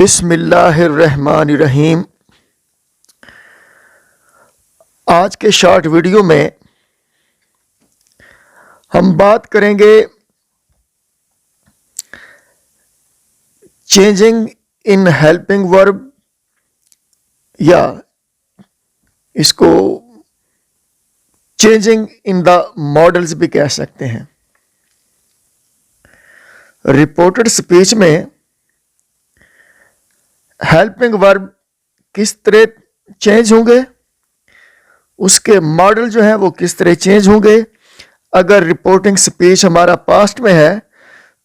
बिस्मिल्लाहिर्रहमानिर्रहीम। आज के शॉर्ट वीडियो में हम बात करेंगे चेंजिंग इन हेल्पिंग वर्ब, या इसको चेंजिंग इन द मॉडल्स भी कह सकते हैं। रिपोर्टेड स्पीच में हेल्पिंग वर्ब किस तरह चेंज होंगे, उसके मॉडल जो है वो किस तरह चेंज होंगे। अगर रिपोर्टिंग स्पीच हमारा पास्ट में है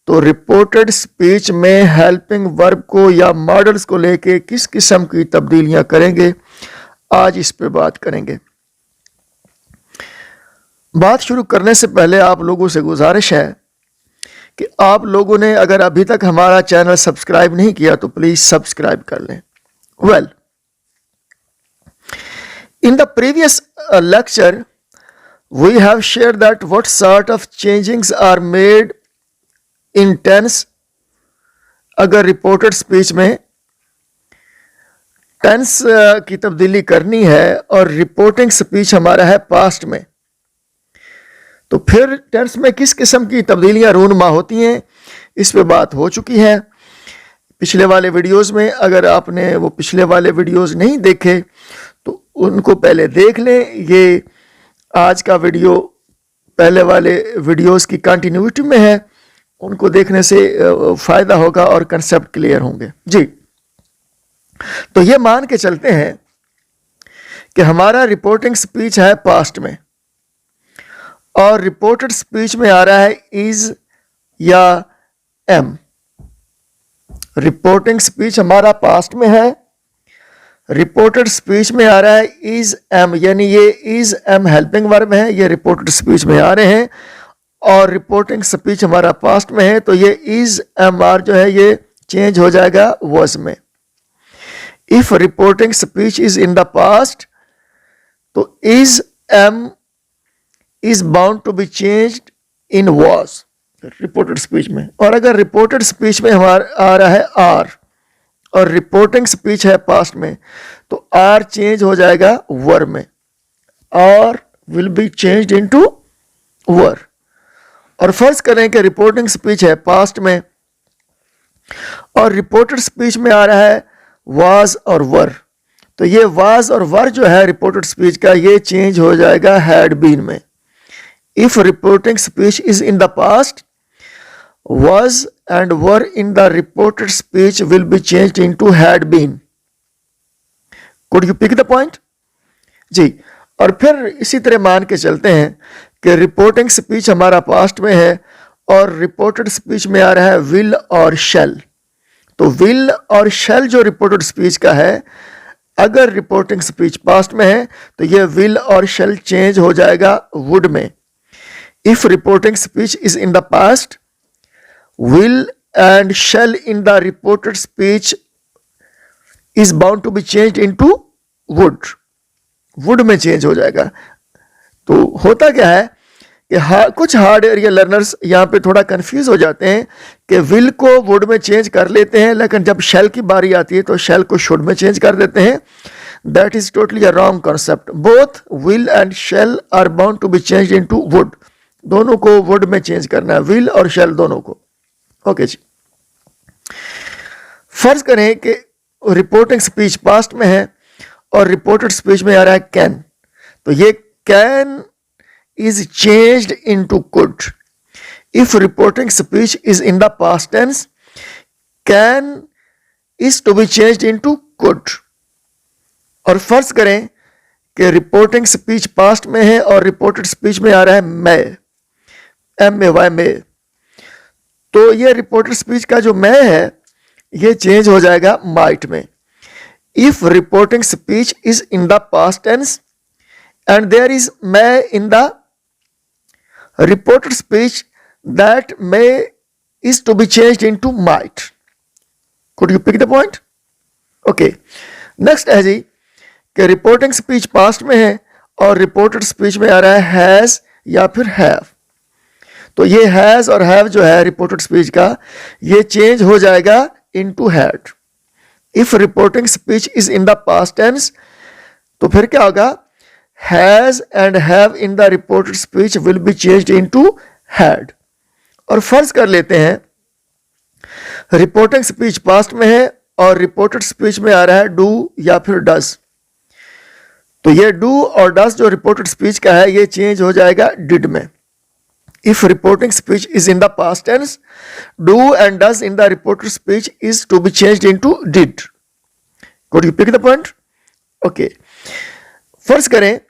तो रिपोर्टेड स्पीच में हेल्पिंग वर्ब को या मॉडल्स को लेके किस किस्म की तब्दीलियां करेंगे, आज इस पे बात करेंगे। बात शुरू करने से पहले आप लोगों से गुजारिश है कि आप लोगों ने अगर अभी तक हमारा चैनल सब्सक्राइब नहीं किया तो प्लीज सब्सक्राइब कर लें। Well, in the previous lecture we have shared that what sort of changings are made in tense। अगर रिपोर्टेड स्पीच में टेंस की तब्दीली करनी है और रिपोर्टिंग स्पीच हमारा है पास्ट में, तो फिर टेंस में किस किस्म की तब्दीलियां रूनुमा होती हैं, इस पे बात हो चुकी है पिछले वाले वीडियोस में। अगर आपने वो पिछले वाले वीडियोस नहीं देखे तो उनको पहले देख लें। ये आज का वीडियो पहले वाले वीडियोस की कंटिन्यूटी में है, उनको देखने से फायदा होगा और कंसेप्ट क्लियर होंगे जी। तो ये मान के चलते हैं कि हमारा रिपोर्टिंग स्पीच है पास्ट में और रिपोर्टेड स्पीच में आ रहा है इज या एम। रिपोर्टिंग स्पीच हमारा पास्ट में है, रिपोर्टेड स्पीच में आ रहा है इज एम, यानी ये इज एम हेल्पिंग वर्ब है, ये रिपोर्टेड स्पीच में आ रहे हैं। और रिपोर्टिंग स्पीच हमारा पास्ट में है तो ये इज एम आर जो है ये चेंज हो जाएगा वॉज में। If reporting speech is in the past तो is am is bound to be changed in was reported speech में। और अगर रिपोर्टेड स्पीच में हमारा आ रहा है आर और रिपोर्टिंग स्पीच है पास्ट में तो आर चेंज हो जाएगा वर में, are will be changed into were. और फर्ज करें कि रिपोर्टिंग स्पीच है पास्ट में और रिपोर्टेड स्पीच में आ रहा है वाज और वर, तो ये वाज और वर जो है रिपोर्टेड स्पीच का ये चेंज हो जाएगा हैड बीन में। If reporting speech is in the past, was and were in the reported speech will be changed into had been। Could you pick the point? जी। और फिर इसी तरह मान के चलते हैं कि रिपोर्टिंग स्पीच हमारा पास्ट में है और रिपोर्टेड स्पीच में आ रहा है विल और शेल। तो विल और शेल जो रिपोर्टेड स्पीच का है, अगर रिपोर्टिंग स्पीच पास्ट में है तो ये विल और शेल चेंज हो जाएगा वुड में। If reporting speech is in the past, will and shall in the reported speech is bound to be changed into would। would में चेंज हो जाएगा। तो होता क्या है कि कुछ हार्ड एरिया लर्नर्स यहाँ पे थोड़ा कंफ्यूज हो जाते हैं कि विल को वुड में चेंज कर लेते हैं, लेकिन जब शेल की बारी आती है तो शेल को शुड में चेंज कर देते हैं। That is totally a wrong concept. Both will and shall are bound to be change into would. दोनों को वुड में चेंज करना है, विल और शेल दोनों को। ओके जी। फर्ज करें कि रिपोर्टिंग स्पीच पास्ट में है और रिपोर्टेड स्पीच में आ रहा है कैन, तो ये can is changed into could. If reporting speech is in the past tense, can is to be changed into could. और फर्ज करें कि रिपोर्टिंग स्पीच पास्ट में है और रिपोर्टेड स्पीच में आ रहा है मै, एम ए वाई मै, तो ये रिपोर्टेड स्पीच का जो मैं है ये चेंज हो जाएगा माइट में। If reporting speech is in the past tense and there is may in the reported speech, that may is to be changed into might. Could you pick the point? Okay. Next है जी कि reporting speech past में है और reported speech में आ रहा है has या फिर हैव, तो ये हैज और हैव जो है रिपोर्टेड स्पीच का ये चेंज हो जाएगा into had. If reporting speech is in the past tense तो फिर क्या होगा, has and have in the reported speech will be changed into had. और फर्ज कर लेते हैं रिपोर्टिंग स्पीच पास्ट में है और रिपोर्टेड स्पीच में आ रहा है डू या फिर डज, तो ये डू और डज जो रिपोर्टेड स्पीच का है ये चेंज हो जाएगा डिड में। If reporting speech is in the past tense, do and does in the reported speech is to be changed into did. Could you pick the point? Okay, फर्ज करें,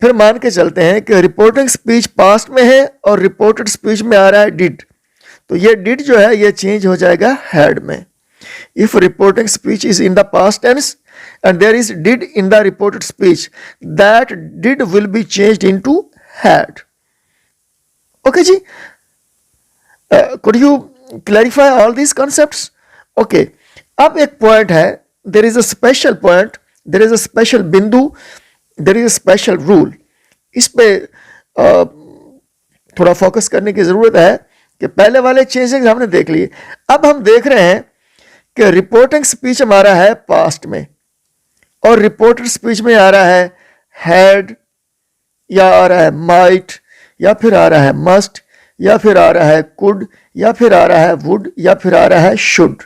फिर मान के चलते हैं कि रिपोर्टिंग स्पीच पास्ट में है और रिपोर्टेड स्पीच में आ रहा है डिड, तो ये डिड जो है ये चेंज हो जाएगा हैड में। If reporting speech is in the past tense and there is did in the reported speech, that did will be changed into had. Okay जी, could you clarify all these concepts? Okay, अब एक point है, there is a special point, there is a special बिंदु, there is a special rule. इस पे थोड़ा focus करने की जरूरत है कि पहले वाले चेंजेस हमने देख लिए, अब हम देख रहे हैं कि रिपोर्टिंग स्पीच हमारा है पास्ट में और रिपोर्टेड स्पीच में आ रहा है हैड, या आ रहा है माइट, या फिर आ रहा है मस्ट, या फिर आ रहा है कुड, या फिर आ रहा है वुड, या फिर आ रहा है should.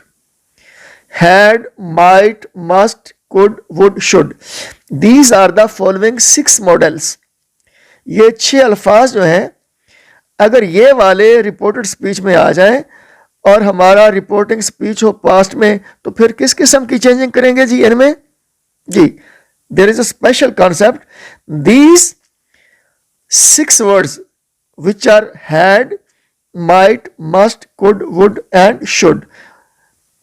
Had, might, must, could, would, should, these are the following 6 models. ये 6 अल्फाज जो हैं, अगर ये वाले रिपोर्टेड स्पीच में आ जाएं और हमारा रिपोर्टिंग स्पीच हो पास्ट में, तो फिर किस किस्म की चेंजिंग करेंगे जी इनमें? जी, there is a special concept, these 6 words which are had, might, must, could, would and should,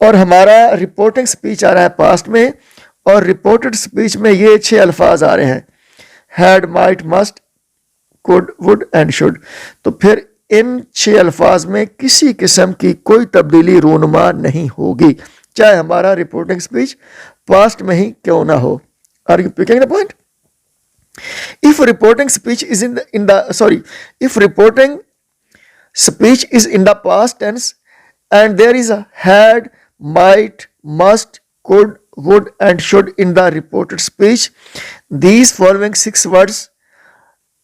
और हमारा रिपोर्टिंग स्पीच आ रहा है पास्ट में और रिपोर्टेड स्पीच में ये 6 अल्फाज आ रहे हैं, had, might, must, could, would and should। तो फिर इन 6 अल्फाज में किसी किस्म की कोई तब्दीली रूनुमा नहीं होगी, चाहे हमारा रिपोर्टिंग स्पीच पास्ट में ही क्यों ना हो। Are you picking the point? If reporting speech is if reporting speech is in the past tense and there is a had, might, must, could, would and should in the reported speech, these following 6 words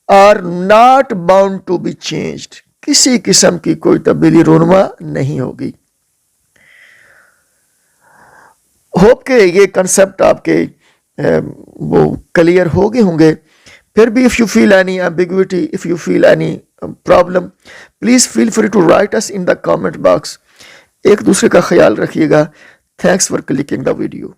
are not bound to be changed। किसी किस्म की कोई तब्दीली रूनुमा नहीं होगी। Hope के ये concept आपके वो क्लियर हो गए होंगे। फिर भी if you feel any ambiguity, if you feel any problem, please feel free to write us in the comment box. एक दूसरे का ख्याल रखिएगा। Thanks for clicking the video.